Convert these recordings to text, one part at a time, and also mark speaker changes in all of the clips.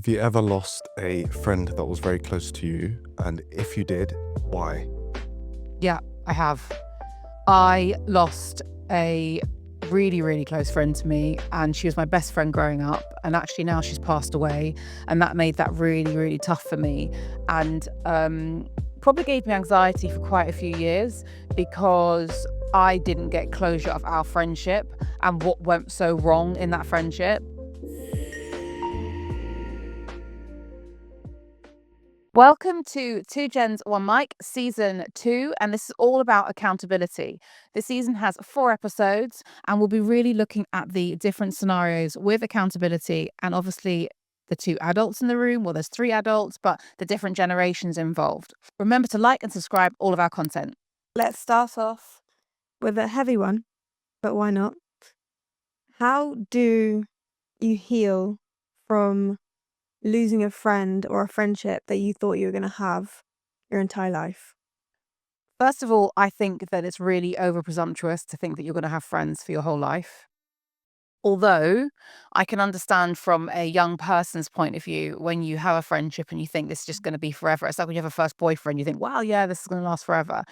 Speaker 1: Have you ever lost a friend that was very close to you? And if you did, why?
Speaker 2: Yeah, I have. I lost a really, really close friend to me, and she was my best friend growing up. And actually, now she's passed away, and that made that really, really tough for me. And probably gave me anxiety for quite a few years because I didn't get closure of our friendship and what went so wrong in that friendship. Welcome to Two Gens, One Mic, Season 2, and this is all about accountability. This season has 4 episodes, and we'll be really looking at the different scenarios with accountability and obviously the 2 adults in the room. Well, there's 3 adults, but the different generations involved. Remember to like and subscribe all of our content.
Speaker 3: Let's start off with a heavy one, but why not? How do you heal from losing a friend or a friendship that you thought you were going to have your entire life?
Speaker 2: First of all, I think that it's really over-presumptuous to think that you're going to have friends for your whole life. Although I can understand from a young person's point of view, when you have a friendship and you think this is just going to be forever. It's like when you have a first boyfriend, you think, wow, yeah, this is going to last forever.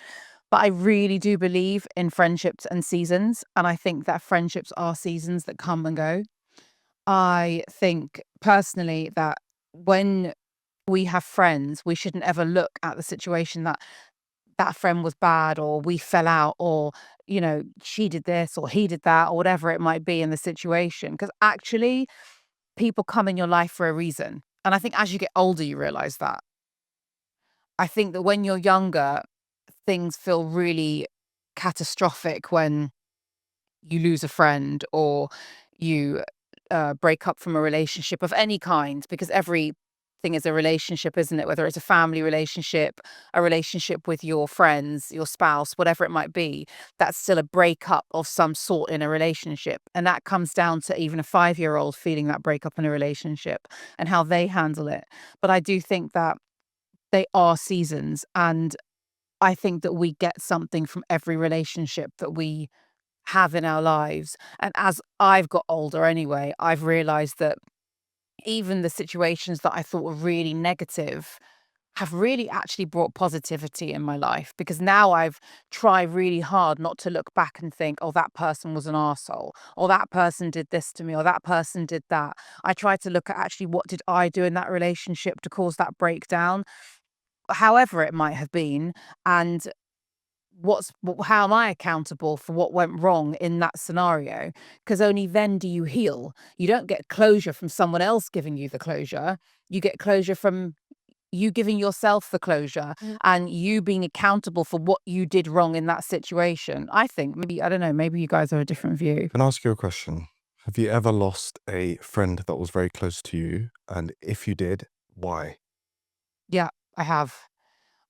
Speaker 2: But I really do believe in friendships and seasons. And I think that friendships are seasons that come and go. I think personally that when we have friends, we shouldn't ever look at the situation that that friend was bad, or we fell out, or she did this or he did that, or whatever it might be in the situation, because actually people come in your life for a reason. And I think as you get older you realize that. I think that when you're younger, things feel really catastrophic when you lose a friend, or you break up from a relationship of any kind, because everything is a relationship, isn't it? Whether it's a family relationship, a relationship with your friends, your spouse, whatever it might be, that's still a breakup of some sort in a relationship. And that comes down to even a 5-year-old feeling that breakup in a relationship and how they handle it. But I do think that they are seasons, and I think that we get something from every relationship that we have in our lives. And as I've got older anyway, I've realized that even the situations that I thought were really negative have really actually brought positivity in my life, because now I've tried really hard not to look back and think, oh, that person was an arsehole, or that person did this to me, or that person did that. I try to look at actually what did I do in that relationship to cause that breakdown, however it might have been, and how am I accountable for what went wrong in that scenario? Because only then do you heal. You don't get closure from someone else giving you the closure. You get closure from you giving yourself the closure, and you being accountable for what you did wrong in that situation. I think maybe, I don't know, maybe you guys have a different view.
Speaker 1: Can I ask you a question? Have you ever lost a friend that was very close to you? And if you did, why?
Speaker 2: Yeah, I have.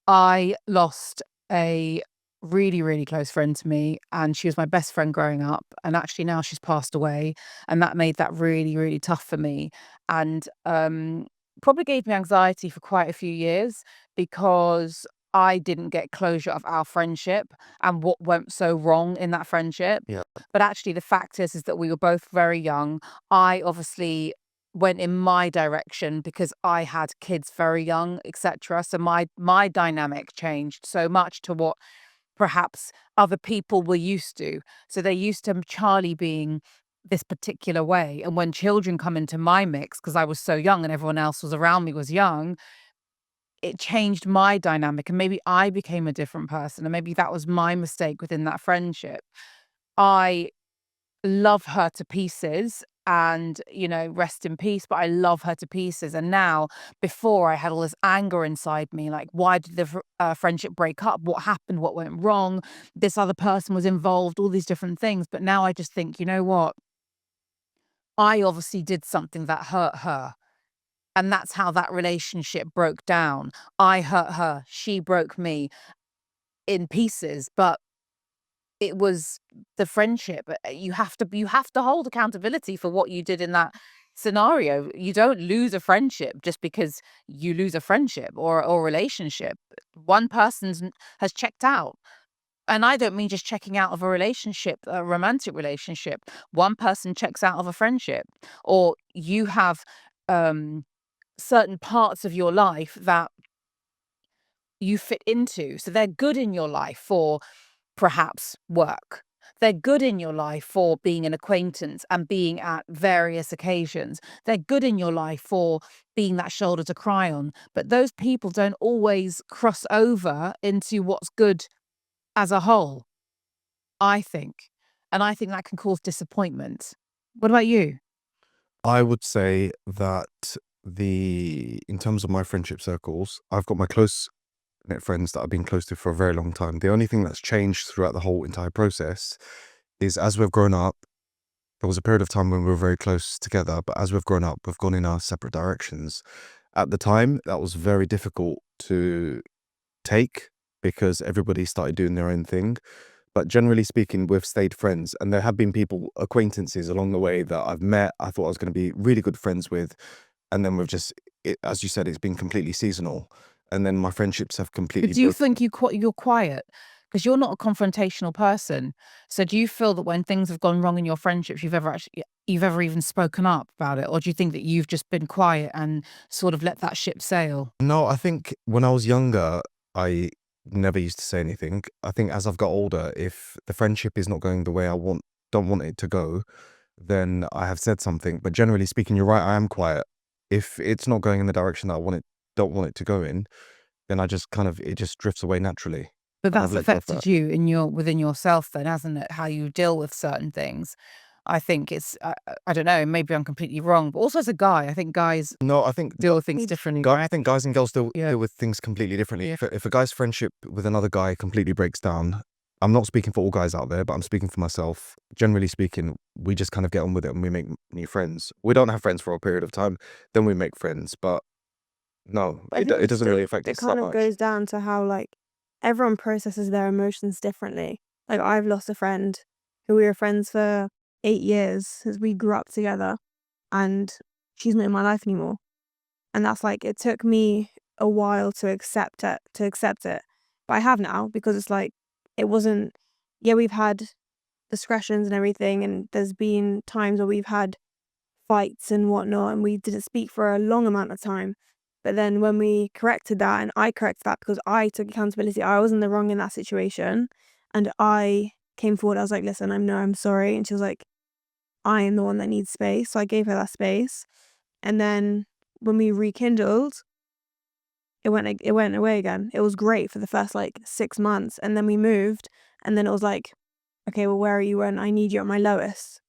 Speaker 2: I lost a really, really close friend to me, and she was my best friend growing up. And actually, now she's passed away, and that made that really, really tough for me. And probably gave me anxiety for quite a few years because I didn't get closure of our friendship and what went so wrong in that friendship.
Speaker 1: Yeah.
Speaker 2: But actually, the fact is that we were both very young. I obviously went in my direction because I had kids very young, etc. So my dynamic changed so much to what perhaps other people were used to. So they're used to Charlie being this particular way. And when children come into my mix, because I was so young and everyone else was around me was young, it changed my dynamic. And maybe I became a different person. And maybe that was my mistake within that friendship. I love her to pieces, and rest in peace, but I love her to pieces. And now, before, I had all this anger inside me, like, why did the friendship break up? What happened? What went wrong? This other person was involved, all these different things. But now I just think, you know what, I obviously did something that hurt her, and that's how that relationship broke down. I hurt her, she broke me in pieces, but it was the friendship. You have to hold accountability for what you did in that scenario. You don't lose a friendship just because you lose a friendship or relationship. One person has checked out. And I don't mean just checking out of a relationship, a romantic relationship. One person checks out of a friendship, or you have certain parts of your life that you fit into. So they're good in your life for perhaps work. They're good in your life for being an acquaintance and being at various occasions. They're good in your life for being that shoulder to cry on. But those people don't always cross over into what's good as a whole, I think. And I think that can cause disappointment. What about you?
Speaker 1: I would say that in terms of my friendship circles, I've got my close knit friends that I've been close to for a very long time. The only thing that's changed throughout the whole entire process is as we've grown up, there was a period of time when we were very close together, but as we've grown up, we've gone in our separate directions. At the time, that was very difficult to take because everybody started doing their own thing. But generally speaking, we've stayed friends, and there have been people, acquaintances along the way that I've met, I thought I was going to be really good friends with. And then as you said, it's been completely seasonal. And then my friendships have
Speaker 2: But
Speaker 1: completely
Speaker 2: do you
Speaker 1: broken.
Speaker 2: think you're quiet? Because you're not a confrontational person. So do you feel that when things have gone wrong in your friendships, you've ever even spoken up about it? Or do you think that you've just been quiet and sort of let that ship sail?
Speaker 1: No, I think when I was younger, I never used to say anything. I think as I've got older, if the friendship is not going the way don't want it to go, then I have said something. But generally speaking, you're right, I am quiet. If it's not going in the direction that don't want it to go in, then it just drifts away naturally.
Speaker 2: But
Speaker 1: And I've
Speaker 2: that's
Speaker 1: let go of that.
Speaker 2: affected you within yourself then, hasn't it? How you deal with certain things. I think I don't know, maybe I'm completely wrong, but also as a guy, I think guys
Speaker 1: No, I think
Speaker 2: deal with things differently, right?
Speaker 1: I think guys and girls
Speaker 2: Yeah.
Speaker 1: deal with things completely differently.
Speaker 2: Yeah.
Speaker 1: If a guy's friendship with another guy completely breaks down, I'm not speaking for all guys out there, but I'm speaking for myself. Generally speaking, we just kind of get on with it and we make new friends. We don't have friends for a period of time, then we make friends. But no,
Speaker 3: But I think
Speaker 1: it doesn't really affect
Speaker 3: it
Speaker 1: us that
Speaker 3: kind of
Speaker 1: much.
Speaker 3: goes down to how like everyone processes their emotions differently. Like I've lost a friend who we were friends for 8 years since we grew up together, and she's not in my life anymore. And that's like it took me a while to accept it. But I have now because it's like it wasn't. Yeah, we've had discretions and everything, and there's been times where we've had fights and whatnot, and we didn't speak for a long amount of time. But then when we corrected that, and I corrected that because I took accountability, I was in the wrong in that situation, and I came forward. I was like, "Listen, I'm sorry," and she was like, "I am the one that needs space," so I gave her that space. And then when we rekindled, it went away again. It was great for the first like 6 months, and then we moved, and then it was like, "Okay, well, where are you when I need you at my lowest?"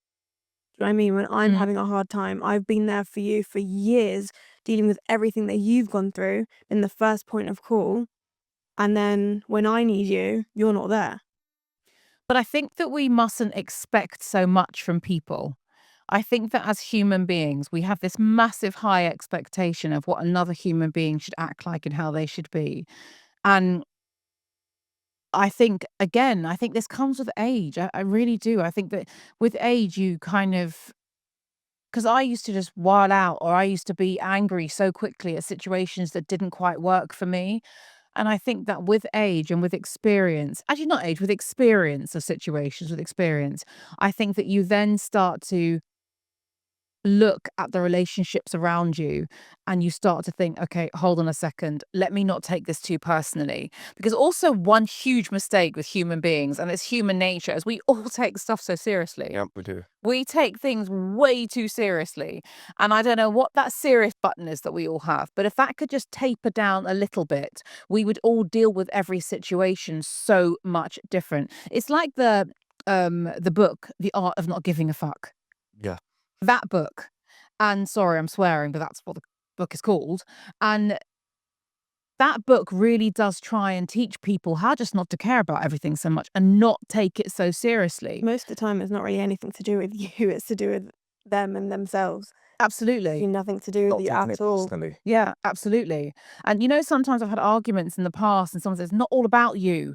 Speaker 3: Do you know what I mean? When I'm having a hard time, I've been there for you for years, dealing with everything that you've gone through, been the first point of call. And then when I need you, you're not there.
Speaker 2: But I think that we mustn't expect so much from people. I think that as human beings, we have this massive high expectation of what another human being should act like and how they should be. And I think, again, I think this comes with age. I really do. I think that with age, you kind of, because I used to just wild out or I used to be angry so quickly at situations that didn't quite work for me. And I think that with age and with experience, actually not age, with experience of situations, with experience, I think that you then start to look at the relationships around you and you start to think, okay, hold on a second, let me not take this too personally. Because also, one huge mistake with human beings, and it's human nature, is we all take stuff so seriously.
Speaker 1: Yeah, we do.
Speaker 2: We take things way too seriously. And I don't know what that serious button is that we all have, but if that could just taper down a little bit, we would all deal with every situation so much different. It's like the book, The Art of Not Giving a Fuck.
Speaker 1: Yeah.
Speaker 2: That book. And sorry, I'm swearing, but that's what the book is called. And that book really does try and teach people how just not to care about everything so much and not take it so seriously.
Speaker 3: Most of the time, it's not really anything to do with you, it's to do with them and themselves.
Speaker 2: Absolutely.
Speaker 3: Nothing to do with
Speaker 1: Not
Speaker 3: you
Speaker 1: taking
Speaker 3: at
Speaker 1: it
Speaker 3: all.
Speaker 1: personally.
Speaker 2: Yeah, absolutely. And sometimes I've had arguments in the past and someone says, not all about you.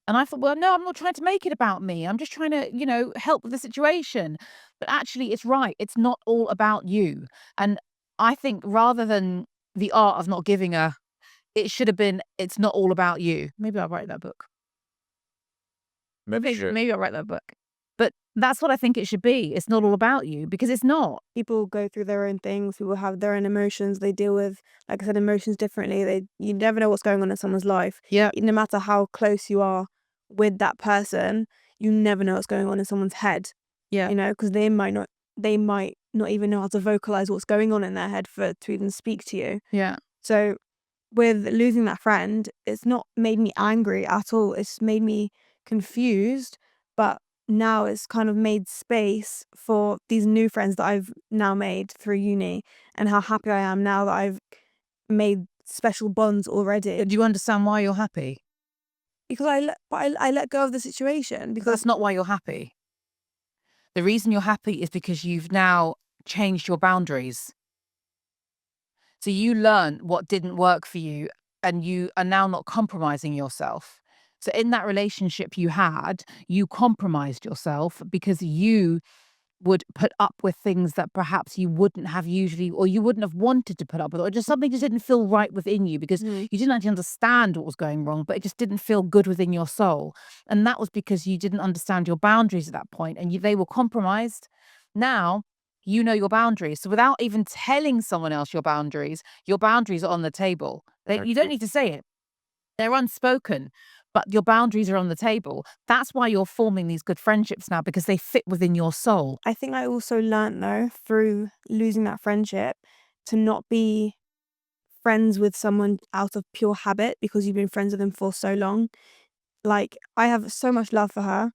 Speaker 2: And I thought, well, no, I'm not trying to make it about me. I'm just trying to, help with the situation. But actually, it's right. It's not all about you. And I think rather than the art of not giving a, it should have been, it's not all about you. Maybe I'll write that book.
Speaker 1: Maybe you should.
Speaker 2: Maybe I'll write that book. But That's what I think it should be. It's not all about you, because it's not.
Speaker 3: People go through their own things. People have their own emotions. They deal with, like I said, emotions differently. You never know what's going on in someone's life.
Speaker 2: Yeah.
Speaker 3: No matter how close you are with that person, you never know what's going on in someone's head.
Speaker 2: Yeah.
Speaker 3: Because they might not even know how to vocalize what's going on in their head to even speak to you.
Speaker 2: Yeah.
Speaker 3: So with losing that friend, it's not made me angry at all. It's made me confused, but now it's kind of made space for these new friends that I've now made through uni, and how happy I am now that I've made special bonds already.
Speaker 2: Do you understand why you're happy?
Speaker 3: Because I let go of the situation, because
Speaker 2: That's not why you're happy. The reason you're happy is because you've now changed your boundaries. So you learn what didn't work for you, and you are now not compromising yourself. So in that relationship you had, you compromised yourself because you would put up with things that perhaps you wouldn't have usually, or you wouldn't have wanted to put up with, or just something just didn't feel right within you because you didn't actually understand what was going wrong, but it just didn't feel good within your soul. And that was because you didn't understand your boundaries at that point, and they were compromised. Now you know your boundaries. So without even telling someone else your boundaries are on the table. You don't need to say it. They're unspoken, but your boundaries are on the table. That's why you're forming these good friendships now, because they fit within your soul.
Speaker 3: I think I also learned, though, through losing that friendship, to not be friends with someone out of pure habit because you've been friends with them for so long. Like, I have so much love for her,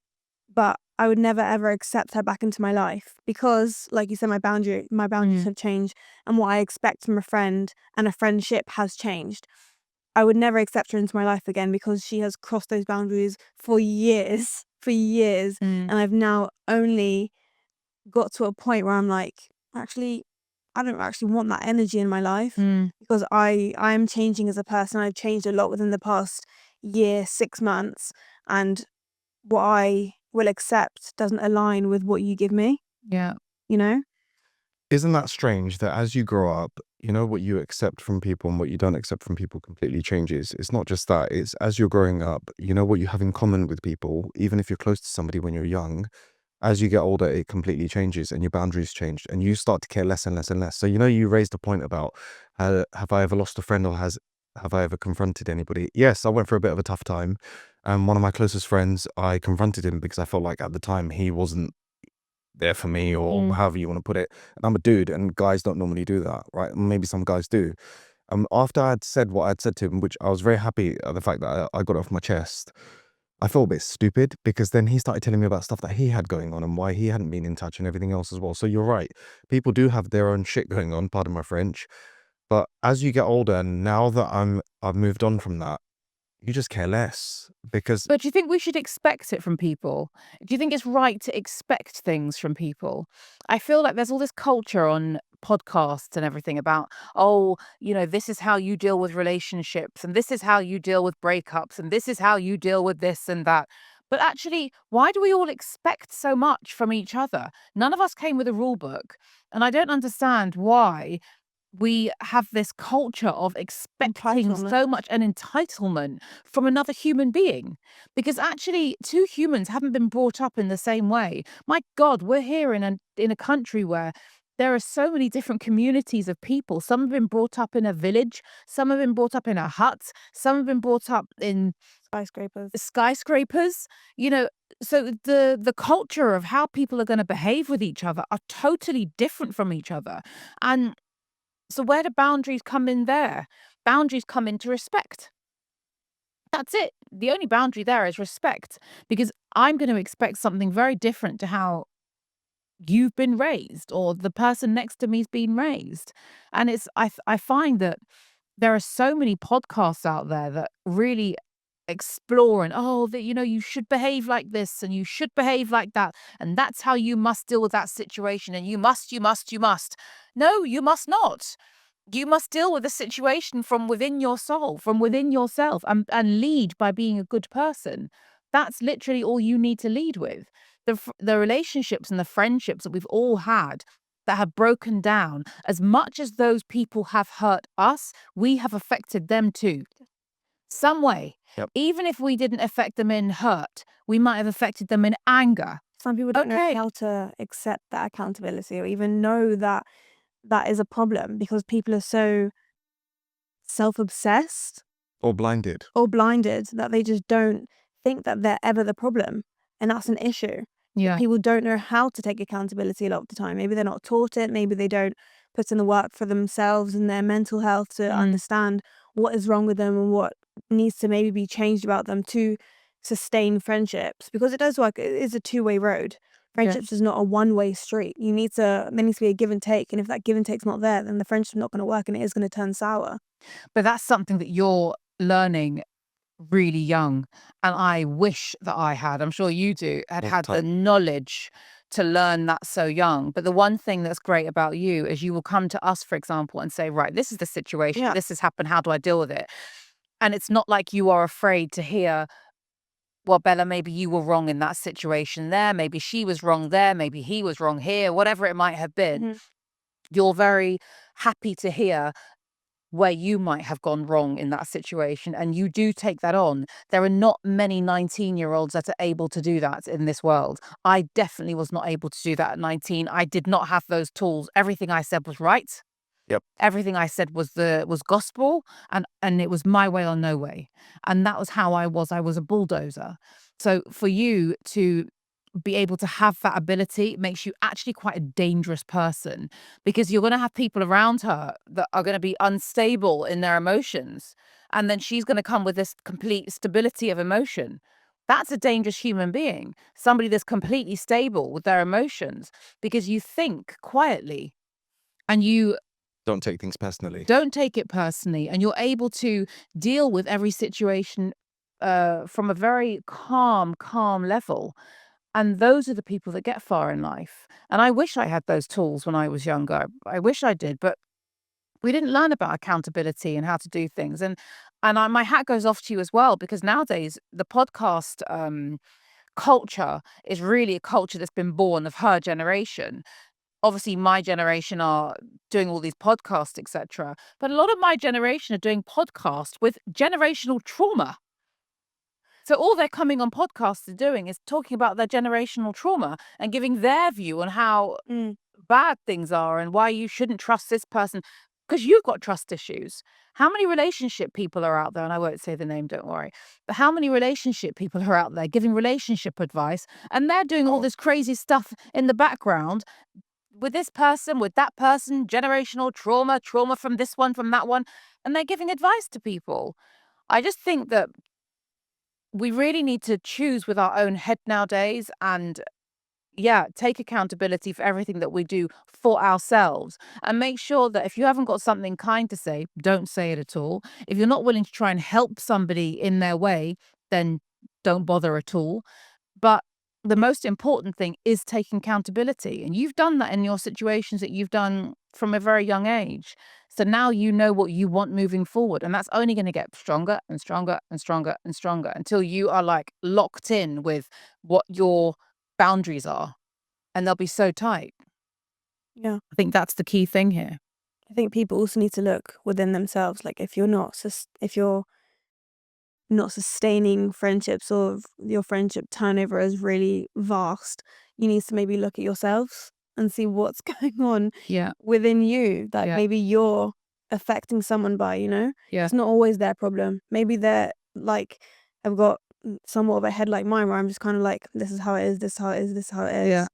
Speaker 3: but I would never ever accept her back into my life because, like you said, my boundaries have changed, and what I expect from a friend and a friendship has changed. I would never accept her into my life again because she has crossed those boundaries for years, and I've now only got to a point where I'm like, actually, I don't actually want that energy in my life, because I'm changing as a person. I've changed a lot within the past year, 6 months, and what I will accept doesn't align with what you give me,
Speaker 2: Yeah.
Speaker 3: you know?
Speaker 1: Isn't that strange that as you grow up, what you accept from people and what you don't accept from people completely changes? It's not just that, it's as you're growing up, what you have in common with people, even if you're close to somebody when you're young, as you get older, it completely changes and your boundaries change and you start to care less and less and less. So, you raised a point about have I ever lost a friend, or have I ever confronted anybody? Yes, I went through a bit of a tough time. And one of my closest friends, I confronted him because I felt like at the time he wasn't there for me, or however you want to put it. And I'm a dude, and guys don't normally do that, right? Maybe some guys do. After I'd said what I'd said to him, which I was very happy at the fact that I got it off my chest, I felt a bit stupid because then he started telling me about stuff that he had going on and why he hadn't been in touch and everything else as well. So you're right. People do have their own shit going on, pardon my French. But as you get older, and now that I've moved on from that, you just care less because
Speaker 2: But do you think we should expect it from people? Do you think it's right to expect things from people? I feel like there's all this culture on podcasts and everything about, oh, this is how you deal with relationships, and this is how you deal with breakups, and this is how you deal with this and that. But actually, why do we all expect so much from each other? None of us came with a rule book. And I don't understand why we have this culture of expecting
Speaker 3: Entitlement.
Speaker 2: so much an entitlement from another human being, because actually two humans haven't been brought up in the same way. My God, we're here in a country where there are so many different communities of people. Some have been brought up in a village, some have been brought up in a hut, some have been brought up in skyscrapers. So the culture of how people are going to behave with each other are totally different from each other. And so where do boundaries come in there? Boundaries come into respect. That's it. The only boundary there is respect, because I'm going to expect something very different to how you've been raised, or the person next to me's been raised. And I find that there are so many podcasts out there that really explore, and that you should behave like this and you should behave like that, and that's how you must deal with that situation, and you must. No, you must not. You must deal with the situation from within your soul, from within yourself, and lead by being a good person. That's literally all you need to lead with. The relationships and the friendships that we've all had that have broken down, as much as those people have hurt us, we have affected them too. Some way.
Speaker 1: Yep.
Speaker 2: Even if we didn't affect them in hurt, we might have affected them in anger.
Speaker 3: Some people don't know
Speaker 2: Okay.
Speaker 3: how to accept that accountability or even know that that is a problem because people are so self-obsessed
Speaker 1: Or blinded.
Speaker 3: or blinded that they just don't think that they're ever the problem. And that's an issue.
Speaker 2: Yeah.
Speaker 3: People don't know how to take accountability a lot of the time. Maybe they're not taught it. Maybe they don't put in the work for themselves and their mental health to understand what is wrong with them and what needs to maybe be changed about them to sustain friendships. Because it does work. It is a two-way road. Friendships is not a one-way street. There needs to be a give and take. And if that give and take's not there, then the friendship's not going to work and it is going to turn sour.
Speaker 2: But that's something that you're learning really young. And I wish that I had, I'm sure you do, had
Speaker 1: All the
Speaker 2: had the
Speaker 1: time.
Speaker 2: knowledge to learn that so young. But the one thing that's great about you is you will come to us, for example, and say, right, this is the situation.
Speaker 3: Yeah.
Speaker 2: This has happened. How do I deal with it? And it's not like you are afraid to hear, well, Bella, maybe you were wrong in that situation there. Maybe she was wrong there. Maybe he was wrong here, whatever it might have been.
Speaker 3: Mhm.
Speaker 2: You're very happy to hear where you might have gone wrong in that situation, and you do take that on. There are not many 19-year-olds that are able to do that in this world. I definitely was not able to do that at 19. I did not have those tools. Everything I said was right.
Speaker 1: Yep.
Speaker 2: Everything I said was gospel, and it was my way or no way. And that was how I was. I was a bulldozer. So for you to be able to have that ability makes you actually quite a dangerous person, because you're going to have people around her that are going to be unstable in their emotions. And then she's going to come with this complete stability of emotion. That's a dangerous human being, somebody that's completely stable with their emotions, because you think quietly and you
Speaker 1: Don't take things personally.
Speaker 2: don't take it personally, and you're able to deal with every situation from a very calm level. And those are the people that get far in life. And I wish I had those tools when I was younger. I wish I did, but we didn't learn about accountability and how to do things. My hat goes off to you as well, because nowadays the podcast culture is really a culture that's been born of her generation. Obviously, my generation are doing all these podcasts, etc. But a lot of my generation are doing podcasts with generational trauma. So all they're coming on podcasts are doing is talking about their generational trauma and giving their view on how
Speaker 3: Mm.
Speaker 2: bad things are and why you shouldn't trust this person because you've got trust issues. How many relationship people are out there? And I won't say the name, don't worry. But how many relationship people are out there giving relationship advice, and they're doing all this crazy stuff in the background with this person, with that person, generational trauma from this one, from that one, and they're giving advice to people. I just think that we really need to choose with our own head nowadays and, yeah, take accountability for everything that we do for ourselves, and make sure that if you haven't got something kind to say, don't say it at all. If you're not willing to try and help somebody in their way, then don't bother at all. But the most important thing is taking accountability. And you've done that in your situations that you've done from a very young age. So now you know what you want moving forward. And that's only going to get stronger and stronger and stronger and stronger until you are like locked in with what your boundaries are. And they'll be so tight.
Speaker 3: Yeah.
Speaker 2: I think that's the key thing here.
Speaker 3: I think people also need to look within themselves. Like if you're not sustaining friendships, or if your friendship turnover is really vast, you need to maybe look at yourselves and see what's going on
Speaker 2: Yeah.
Speaker 3: within you that
Speaker 2: Yeah.
Speaker 3: maybe you're affecting someone by,
Speaker 2: Yeah.
Speaker 3: It's not always their problem. Maybe they're like, I've got somewhat of a head like mine where I'm just kind of like, this is how it is, this is how it is, this is how it is.
Speaker 2: Yeah.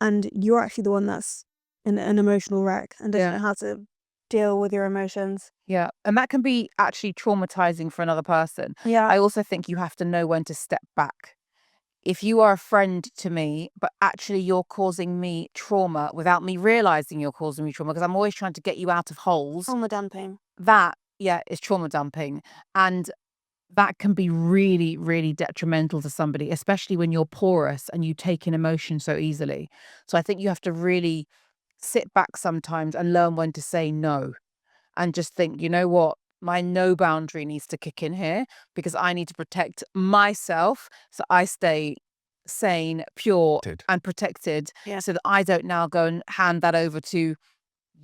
Speaker 3: And you're actually the one that's in an emotional wreck and doesn't
Speaker 2: Yeah.
Speaker 3: know how to deal with your emotions.
Speaker 2: Yeah. And that can be actually traumatizing for another person.
Speaker 3: Yeah.
Speaker 2: I also think you have to know when to step back. If you are a friend to me, but actually you're causing me trauma without me realizing you're causing me trauma, because I'm always trying to get you out of holes,
Speaker 3: Trauma dumping.
Speaker 2: that, yeah, is trauma dumping. And that can be really, really detrimental to somebody, especially when you're porous and you take in emotion so easily. So I think you have to really sit back sometimes and learn when to say no, and just think, you know what? My no boundary needs to kick in here, because I need to protect myself so I stay sane, pure, and protected,
Speaker 3: Yeah.
Speaker 2: so that I don't now go and hand that over to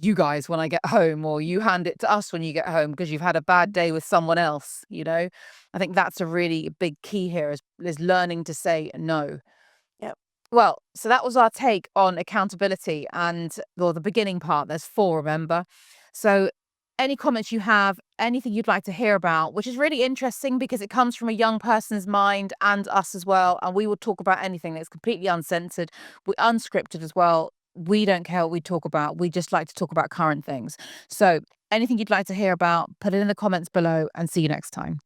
Speaker 2: you guys when I get home, or you hand it to us when you get home because you've had a bad day with someone else, I think that's a really big key here, is learning to say no.
Speaker 3: Yep.
Speaker 2: Well, so that was our take on accountability and or the beginning part. There's 4, remember? So any comments you have, anything you'd like to hear about, which is really interesting because it comes from a young person's mind and us as well. And we will talk about anything that's completely uncensored, we unscripted as well. We don't care what we talk about. We just like to talk about current things. So anything you'd like to hear about, put it in the comments below and see you next time.